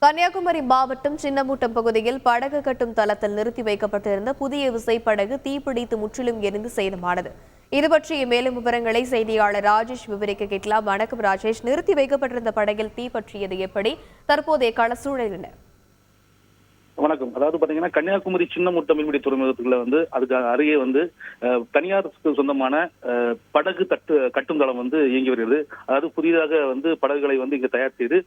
கன்னியாகுமரி மாவட்டம் சின்னமூட்டம் பகுதியில் படகு கட்டும் தளத்தில் நிறுத்தி வைக்கப்பட்டிருந்த புதிய விசைப்படகு தீப்பிடித்து முற்றிலும் எரிந்து சேதமானது. இது பற்றிய மேலும் விவரங்களை செய்தியாளர் ராஜேஷ் விவரிக்க கேட்கலாம். வணக்கம் ராஜேஷ், நிறுத்தி வைக்கப்பட்டிருந்த படகில் தீ பற்றியது எப்படி? தற்போதைய களசூழல் என்ன? வணக்கம். அதாவது பாத்தீங்கன்னா கன்னியாகுமரி சின்னமூட்டம் மீன்பிடி துறைமுகத்துக்குள்ள அதுக்கு அருகே தனியாருக்கு சொந்தமான படகு கட்டும் தளம் இயங்கி வருகிறது. அதாவது புதிதாக படகுகளை இங்கு தயார் செய்து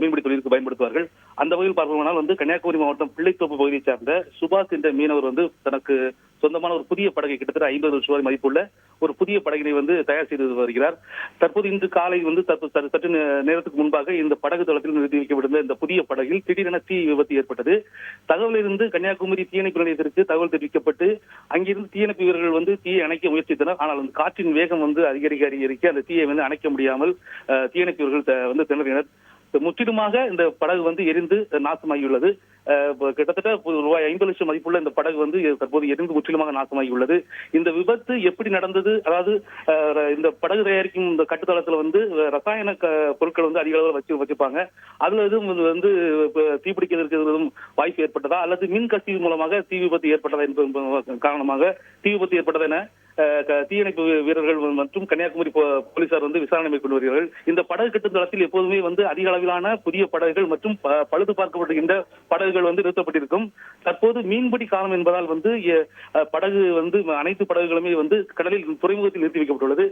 மீன்பிடி தொழிலுக்கு பயன்படுத்துவார்கள். அந்த வகையில் பார்ப்போம்னால் கன்னியாகுமரி மாவட்டம் பிள்ளைத்தோப்பு பகுதியை சார்ந்த சுபாஷ் என்ற மீனவர் தனக்கு சொந்தமான ஒரு புதிய படகை கிட்டத்தட்ட 50 லட்சம் ரூபாய் மதிப்புள்ள ஒரு புதிய படகினை தயார் செய்து வருகிறார். தற்போது இன்று காலை சற்று நேரத்துக்கு முன்பாக இந்த படகு தளத்தில் நிறுத்தி வைக்கப்பட்டிருந்த இந்த புதிய படகில் திடீரென தீ விபத்து ஏற்பட்டது. தகவலிருந்து கன்னியாகுமரி தீயணைப்பு நிலையத்திற்கு தகவல் தெரிவிக்கப்பட்டு அங்கிருந்து தீயணைப்பு வீரர்கள் தீயை அணைக்க முயற்சித்தனர். ஆனால் அந்த காற்றின் வேகம் அதிகரிக்க அந்த தீயை அணைக்க முடியாமல் தீயணைப்பு வீரர்கள் திணறினர். முற்றிலுமாக இந்த படகு எரிந்து நாசமாகியுள்ளது. கிட்டத்தட்ட ரூபாய் 50 லட்சம் மதிப்புள்ள இந்த படகு தற்போது எரிந்து முற்றிலுமாக நாசமாகியுள்ளது. இந்த விபத்து எப்படி நடந்தது? அதாவது இந்த படகு தயாரிக்கும் இந்த கட்டுத்தளத்துல ரசாயன பொருட்கள் அதிக அளவில் வச்சிருப்பாங்க. அதுல எதுவும் தீப்பிடிக்கிறதுக்கு வாய்ப்பு ஏற்பட்டதா அல்லது மின் கசிவு மூலமாக தீ விபத்து ஏற்பட்டதா என்பது காரணமாக தீ விபத்து ஏற்பட்டதா என தீயணைப்பு வீரர்கள் மற்றும் கன்னியாகுமரி போலீசார் விசாரணை மேற்கொண்டு வருகிறார்கள். இந்த படகு கட்டும் தளத்தில் எப்போதுமே அதிக அளவிலான புதிய படகுகள் மற்றும் பழுது பார்க்கப்படுகின்ற படகுகள் நிறுத்தப்பட்டிருக்கும். தற்போது மீன்பிடி காலம் என்பதால் படகு அனைத்து படகுகளுமே கடலில் துறைமுகத்தில் நிறுத்தி வைக்கப்பட்டுள்ளது.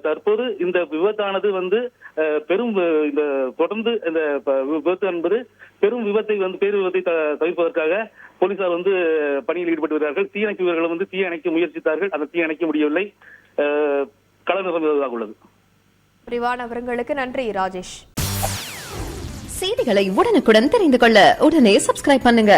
தற்போது இந்த விபத்தானது பெரும் இந்த தொடர்ந்து இந்த விபத்து என்பது பெரும் விபத்தை பேரு விபத்தை தவிர்ப்பதற்காக போலீசார் பணியில் ஈடுபட்டு வருகிறார்கள். தீயணைப்பு வீரர்கள் தீ அணைக்க முயற்சித்தார்கள். அந்த தீ அணைக்க முடியவில்லை. கள நிரம்புவதாக உள்ளது. விரிவான விவரங்களுக்கு நன்றி ராஜேஷ். செய்திகளை உடனுக்குடன் தெரிந்து கொள்ள உடனே சப்ஸ்கிரைப் பண்ணுங்க.